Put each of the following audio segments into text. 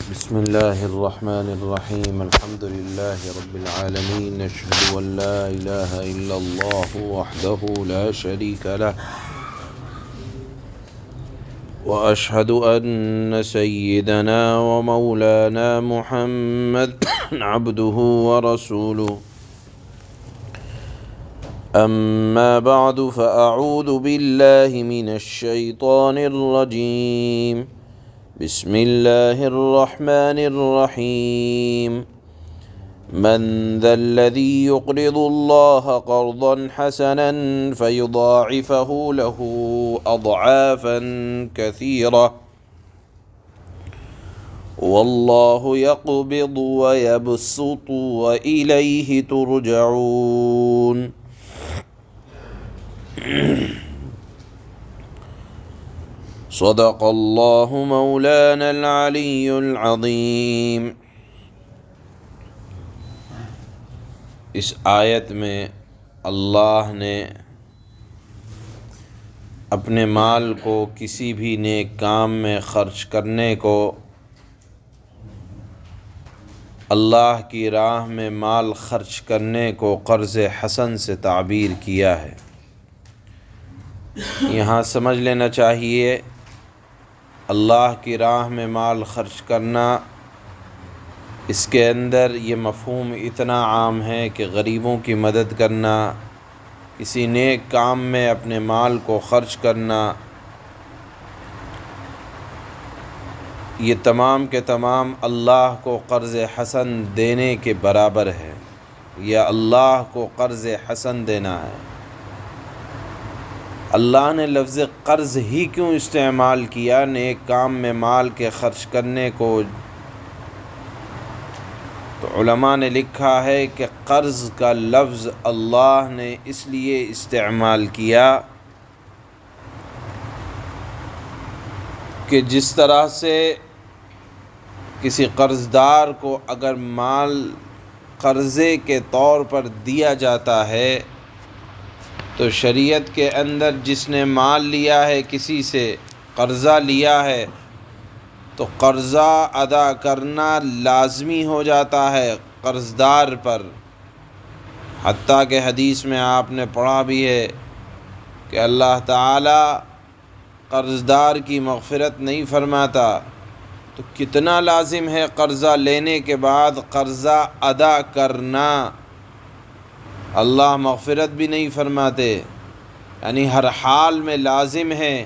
بسم اللہ الرحمن الرحیم الحمد للہ رب العالمین اشہد ان لا الہ الا اللہ وحدہ لا شریک لہ واشہد ان سیدنا ومولانا محمد عبدہ ورسولہ اما بعد فاعوذ باللہ من الشیطان الرجیم بسم اللہ الرحمن الرحیم من ذا الذی یقرض اللہ قرضا حسنا فیضاعفہ له اضعافا کثیرہ واللہ یقبض ویبسط وإلیہ ترجعون۔ صدق اللہ مولانا العلی العظیم۔ اس آیت میں اللہ نے اپنے مال کو کسی بھی نیک کام میں خرچ کرنے کو، اللہ کی راہ میں مال خرچ کرنے کو قرض حسن سے تعبیر کیا ہے۔ یہاں سمجھ لینا چاہیے، اللہ کی راہ میں مال خرچ کرنا، اس کے اندر یہ مفہوم اتنا عام ہے کہ غریبوں کی مدد کرنا، کسی نیک کام میں اپنے مال کو خرچ کرنا، یہ تمام کے تمام اللہ کو قرض حسن دینے کے برابر ہے، یا اللہ کو قرض حسن دینا ہے۔ اللہ نے لفظ قرض ہی کیوں استعمال کیا نیک کام میں مال کے خرچ کرنے کو؟ تو علماء نے لکھا ہے کہ قرض کا لفظ اللہ نے اس لیے استعمال کیا کہ جس طرح سے کسی قرض دار کو اگر مال قرضے کے طور پر دیا جاتا ہے تو شریعت کے اندر جس نے مال لیا ہے، کسی سے قرضہ لیا ہے، تو قرضہ ادا کرنا لازمی ہو جاتا ہے قرض دار پر۔ حتیٰ کہ حدیث میں آپ نے پڑھا بھی ہے کہ اللہ تعالی قرض دار کی مغفرت نہیں فرماتا، تو کتنا لازم ہے قرضہ لینے کے بعد قرضہ ادا کرنا، اللہ مغفرت بھی نہیں فرماتے، یعنی ہر حال میں لازم ہے۔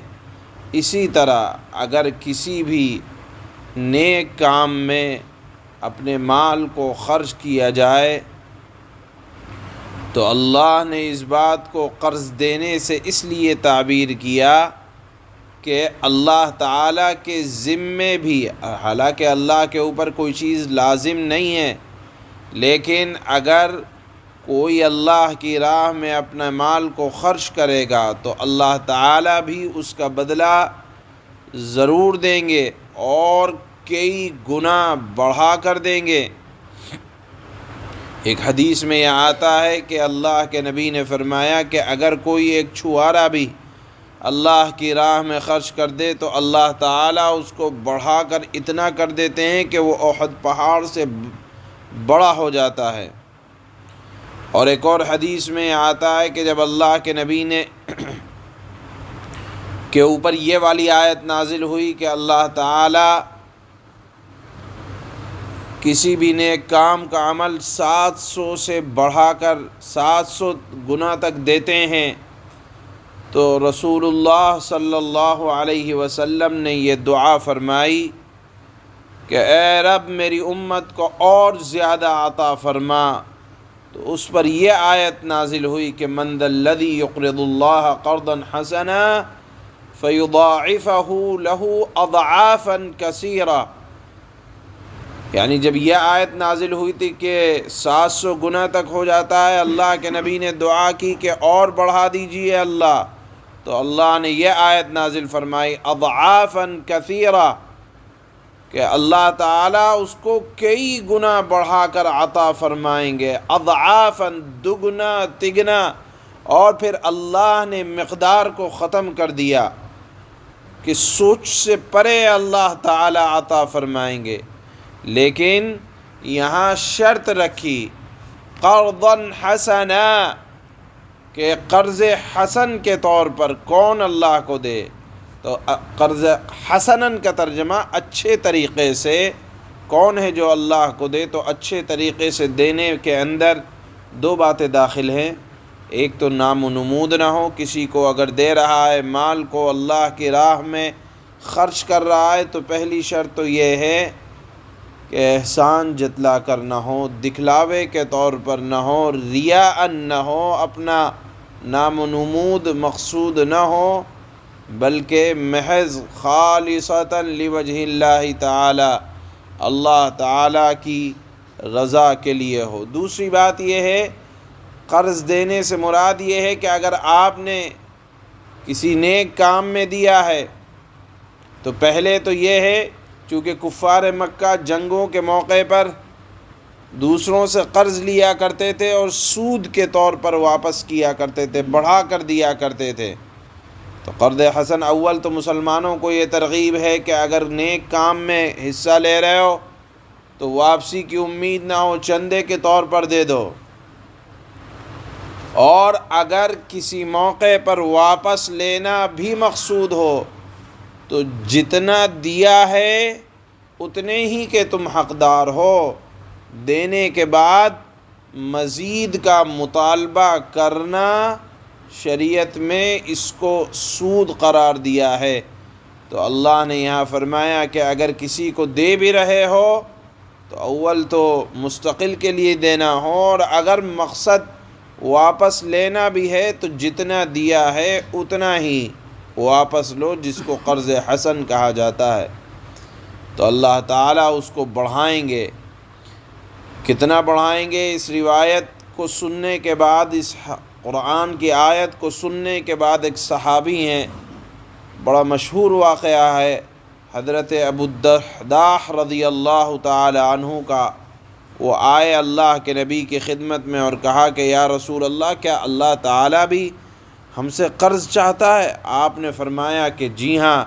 اسی طرح اگر کسی بھی نیک کام میں اپنے مال کو خرچ کیا جائے تو اللہ نے اس بات کو قرض دینے سے اس لیے تعبیر کیا کہ اللہ تعالیٰ کے ذمے بھی، حالانکہ اللہ کے اوپر کوئی چیز لازم نہیں ہے، لیکن اگر کوئی اللہ کی راہ میں اپنے مال کو خرچ کرے گا تو اللہ تعالیٰ بھی اس کا بدلہ ضرور دیں گے اور کئی گنا بڑھا کر دیں گے۔ ایک حدیث میں یہ آتا ہے کہ اللہ کے نبی نے فرمایا کہ اگر کوئی ایک چھوارا بھی اللہ کی راہ میں خرچ کر دے تو اللہ تعالیٰ اس کو بڑھا کر اتنا کر دیتے ہیں کہ وہ احد پہاڑ سے بڑا ہو جاتا ہے۔ اور ایک اور حدیث میں آتا ہے کہ جب اللہ کے نبی نے کے اوپر یہ والی آیت نازل ہوئی کہ اللہ تعالی کسی بھی نیک کام کا عمل 700 سے بڑھا کر 700 گنا تک دیتے ہیں، تو رسول اللہ صلی اللہ علیہ وسلم نے یہ دعا فرمائی کہ اے رب میری امت کو اور زیادہ عطا فرما۔ تو اس پر یہ آیت نازل ہوئی کہ من ذا الذی یقرض اللہ قرضا حسنا فیضاعفہ له اضعافا کثیرہ، یعنی جب یہ آیت نازل ہوئی تھی کہ 700 گنا تک ہو جاتا ہے، اللہ کے نبی نے دعا کی کہ اور بڑھا دیجئے اللہ، تو اللہ نے یہ آیت نازل فرمائی اضعافا کثیرہ کہ اللہ تعالیٰ اس کو کئی گنا بڑھا کر عطا فرمائیں گے، اضعافاً دگنا تگنا۔ اور پھر اللہ نے مقدار کو ختم کر دیا کہ سوچ سے پرے اللہ تعالی عطا فرمائیں گے۔ لیکن یہاں شرط رکھی قرضا حسنا، کہ قرض حسن کے طور پر کون اللہ کو دے. تو قرض حسناً کا ترجمہ اچھے طریقے سے، کون ہے جو اللہ کو دے؟ تو اچھے طریقے سے دینے کے اندر دو باتیں داخل ہیں. ایک تو نام و نمود نہ ہو، کسی کو اگر دے رہا ہے مال کو اللہ کی راہ میں خرچ کر رہا ہے تو پہلی شرط تو یہ ہے کہ احسان جتلا کر نہ ہو، دکھلاوے کے طور پر نہ ہو، ریاء نہ ہو، اپنا نام و نمود مقصود نہ ہو، بلکہ محض خالصتاً لوجہ اللہ تعالی، اللہ تعالی کی رضا کے لیے ہو. دوسری بات یہ ہے، قرض دینے سے مراد یہ ہے کہ اگر آپ نے کسی نیک کام میں دیا ہے تو پہلے تو یہ ہے، چونکہ کفار مکہ جنگوں کے موقع پر دوسروں سے قرض لیا کرتے تھے اور سود کے طور پر واپس کیا کرتے تھے، بڑھا کر دیا کرتے تھے. تو قرض حسن اول تو مسلمانوں کو یہ ترغیب ہے کہ اگر نیک کام میں حصہ لے رہے ہو تو واپسی کی امید نہ ہو، چندے کے طور پر دے دو. اور اگر کسی موقع پر واپس لینا بھی مقصود ہو تو جتنا دیا ہے اتنے ہی کے تم حقدار ہو. دینے کے بعد مزید کا مطالبہ کرنا شریعت میں اس کو سود قرار دیا ہے. تو اللہ نے یہاں فرمایا کہ اگر کسی کو دے بھی رہے ہو تو اول تو مستقل کے لیے دینا ہو، اور اگر مقصد واپس لینا بھی ہے تو جتنا دیا ہے اتنا ہی واپس لو، جس کو قرض حسن کہا جاتا ہے. تو اللہ تعالیٰ اس کو بڑھائیں گے. کتنا بڑھائیں گے؟ اس روایت کو سننے کے بعد، اس قرآن کی آیت کو سننے کے بعد ایک صحابی ہیں، بڑا مشہور واقعہ ہے، حضرت ابو الدحداح رضی اللہ تعالی عنہ کا. وہ آئے اللہ کے نبی کی خدمت میں اور کہا کہ یا رسول اللہ، کیا اللہ تعالیٰ بھی ہم سے قرض چاہتا ہے؟ آپ نے فرمایا کہ جی ہاں،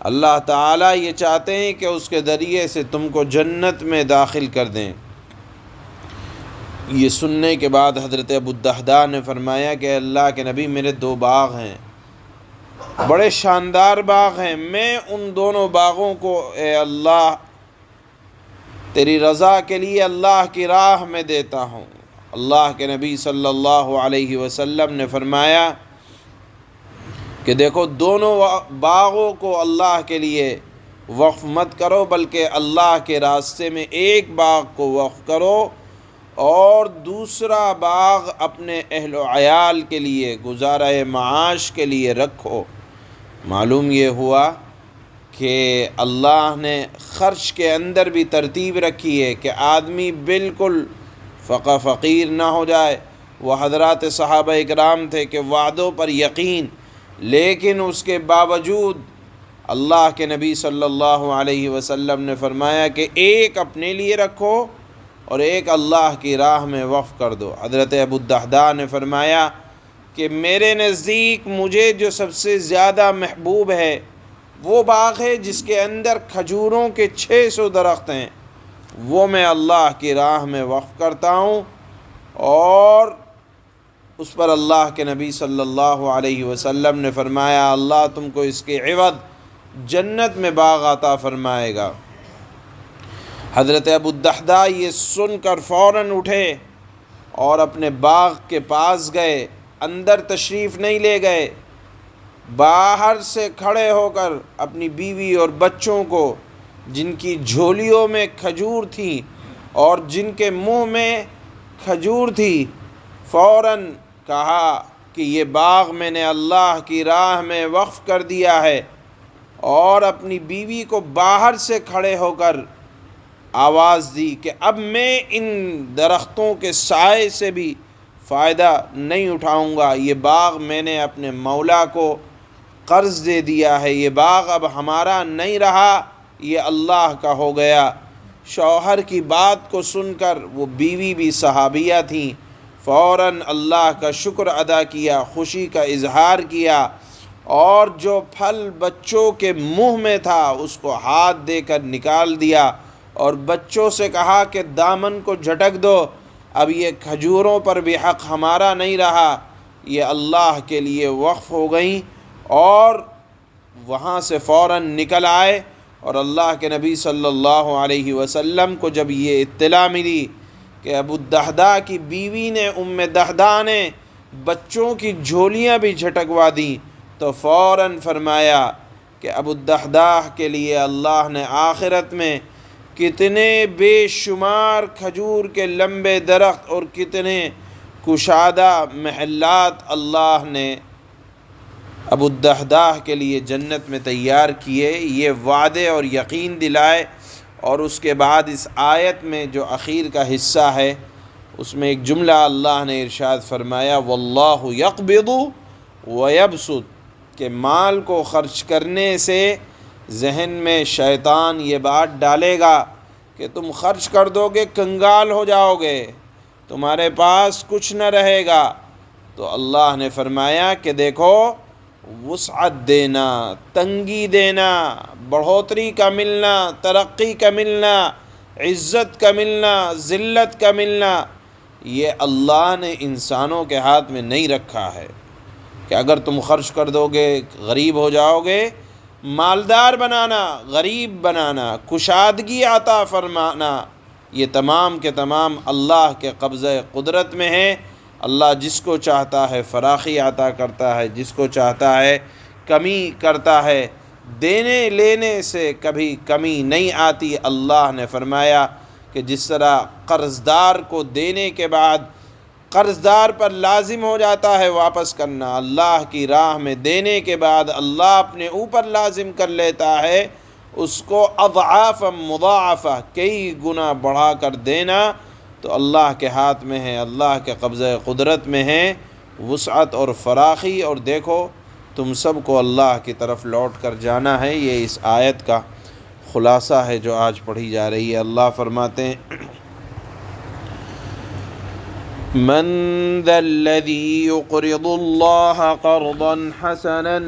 اللہ تعالیٰ یہ چاہتے ہیں کہ اس کے ذریعے سے تم کو جنت میں داخل کر دیں. یہ سننے کے بعد حضرت ابو الدحداح نے فرمایا کہ اللہ کے نبی، میرے 2 باغ ہیں، بڑے شاندار باغ ہیں، میں ان دونوں باغوں کو اے اللہ تیری رضا کے لیے اللہ کی راہ میں دیتا ہوں. اللہ کے نبی صلی اللہ علیہ وسلم نے فرمایا کہ دیکھو، دونوں باغوں کو اللہ کے لیے وقف مت کرو، بلکہ اللہ کے راستے میں ایک باغ کو وقف کرو اور دوسرا باغ اپنے اہل و عیال کے لیے، گزارہ معاش کے لیے رکھو. معلوم یہ ہوا کہ اللہ نے خرچ کے اندر بھی ترتیب رکھی ہے کہ آدمی بالکل فقیر نہ ہو جائے. وہ حضرات صحابہ اکرام تھے کہ وعدوں پر یقین، لیکن اس کے باوجود اللہ کے نبی صلی اللہ علیہ وسلم نے فرمایا کہ ایک اپنے لیے رکھو اور ایک اللہ کی راہ میں وقف کر دو. حضرت ابو الدحداح نے فرمایا کہ میرے نزدیک مجھے جو سب سے زیادہ محبوب ہے وہ باغ ہے جس کے اندر کھجوروں کے 600 درخت ہیں، وہ میں اللہ کی راہ میں وقف کرتا ہوں، اور اس پر اللہ کے نبی صلی اللہ علیہ وسلم نے فرمایا اللہ تم کو اس کے عوض جنت میں باغ عطا فرمائے گا. حضرت ابو الدحداح یہ سن کر فوراً اٹھے اور اپنے باغ کے پاس گئے، اندر تشریف نہیں لے گئے، باہر سے کھڑے ہو کر اپنی بیوی اور بچوں کو، جن کی جھولیوں میں کھجور تھی اور جن کے منہ میں کھجور تھی، فوراً کہا کہ یہ باغ میں نے اللہ کی راہ میں وقف کر دیا ہے، اور اپنی بیوی کو باہر سے کھڑے ہو کر آواز دی کہ اب میں ان درختوں کے سائے سے بھی فائدہ نہیں اٹھاؤں گا، یہ باغ میں نے اپنے مولا کو قرض دے دیا ہے، یہ باغ اب ہمارا نہیں رہا، یہ اللہ کا ہو گیا. شوہر کی بات کو سن کر وہ بیوی بھی صحابیہ تھیں، فوراً اللہ کا شکر ادا کیا، خوشی کا اظہار کیا، اور جو پھل بچوں کے منہ میں تھا اس کو ہاتھ دے کر نکال دیا اور بچوں سے کہا کہ دامن کو جھٹک دو، اب یہ کھجوروں پر بھی حق ہمارا نہیں رہا، یہ اللہ کے لیے وقف ہو گئیں، اور وہاں سے فوراً نکل آئے۔ اور اللہ کے نبی صلی اللہ علیہ وسلم کو جب یہ اطلاع ملی کہ ابو الدحداء کی بیوی نے، ام دحداء نے بچوں کی جھولیاں بھی جھٹکوا دیں، تو فوراً فرمایا کہ ابو الدحداء کے لیے اللہ نے آخرت میں کتنے بے شمار کھجور کے لمبے درخت اور کتنے کشادہ محلات اللہ نے ابو الدحداء کے لیے جنت میں تیار کیے، یہ وعدے اور یقین دلائے۔ اور اس کے بعد اس آیت میں جو اخیر کا حصہ ہے اس میں ایک جملہ اللہ نے ارشاد فرمایا، واللہ یقبض ویبسط، کہ مال کو خرچ کرنے سے ذہن میں شیطان یہ بات ڈالے گا کہ تم خرچ کر دو گے کنگال ہو جاؤ گے، تمہارے پاس کچھ نہ رہے گا۔ تو اللہ نے فرمایا کہ دیکھو، وسعت دینا، تنگی دینا، بڑھوتری کا ملنا، ترقی کا ملنا، عزت کا ملنا، ذلت کا ملنا، یہ اللہ نے انسانوں کے ہاتھ میں نہیں رکھا ہے کہ اگر تم خرچ کر دو گے غریب ہو جاؤ گے۔ مالدار بنانا، غریب بنانا، کشادگی عطا فرمانا، یہ تمام کے تمام اللہ کے قبضہ قدرت میں ہیں۔ اللہ جس کو چاہتا ہے فراخی عطا کرتا ہے، جس کو چاہتا ہے کمی کرتا ہے، دینے لینے سے کبھی کمی نہیں آتی۔ اللہ نے فرمایا کہ جس طرح قرض دار کو دینے کے بعد قرض دار پر لازم ہو جاتا ہے واپس کرنا، اللہ کی راہ میں دینے کے بعد اللہ اپنے اوپر لازم کر لیتا ہے اس کو اضعاف مضاعفہ، کئی گنا بڑھا کر دینا، تو اللہ کے ہاتھ میں ہے، اللہ کے قبضہ قدرت میں ہے وسعت اور فراخی۔ اور دیکھو تم سب کو اللہ کی طرف لوٹ کر جانا ہے، یہ اس آیت کا خلاصہ ہے جو آج پڑھی جا رہی ہے۔ اللہ فرماتے ہیں، من ذا الذي يقرض الله قرضا حسنا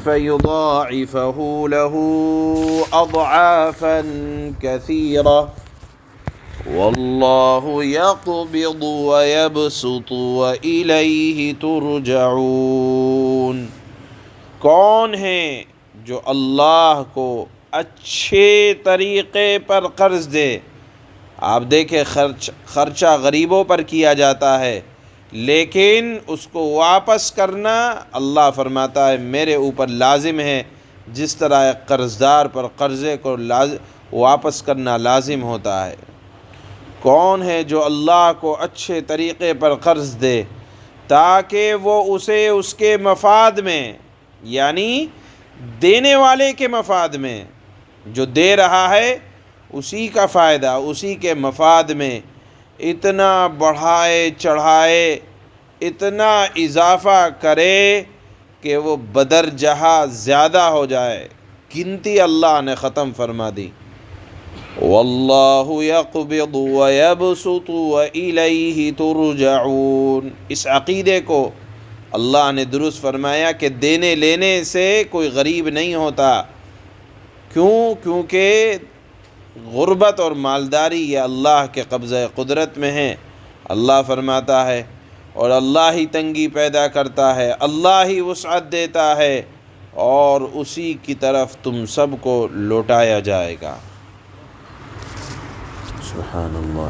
فيضاعفه له اضعافا كثيرة والله يقبض ويبسط وإليه ترجعون۔ کون ہیں جو اللہ کو اچھے طریقے پر قرض دے؟ آپ دیکھیں خرچہ غریبوں پر کیا جاتا ہے، لیکن اس کو واپس کرنا اللہ فرماتا ہے میرے اوپر لازم ہے، جس طرح ایک قرض دار پر قرضے کو واپس کرنا لازم ہوتا ہے۔ کون ہے جو اللہ کو اچھے طریقے پر قرض دے تاکہ وہ اسے اس کے مفاد میں، یعنی دینے والے کے مفاد میں، جو دے رہا ہے اسی کا فائدہ، اسی کے مفاد میں اتنا بڑھائے چڑھائے، اتنا اضافہ کرے کہ وہ بدرجہ زیادہ ہو جائے، گنتی اللہ نے ختم فرما دی۔ واللہ یقبض ویبسط وإلیہ ترجعون، اس عقیدے کو اللہ نے درست فرمایا کہ دینے لینے سے کوئی غریب نہیں ہوتا۔ کیونکہ غربت اور مالداری یہ اللہ کے قبضہ قدرت میں ہیں۔ اللہ فرماتا ہے اور اللہ ہی تنگی پیدا کرتا ہے، اللہ ہی وسعت دیتا ہے، اور اسی کی طرف تم سب کو لوٹایا جائے گا۔ سبحان اللہ۔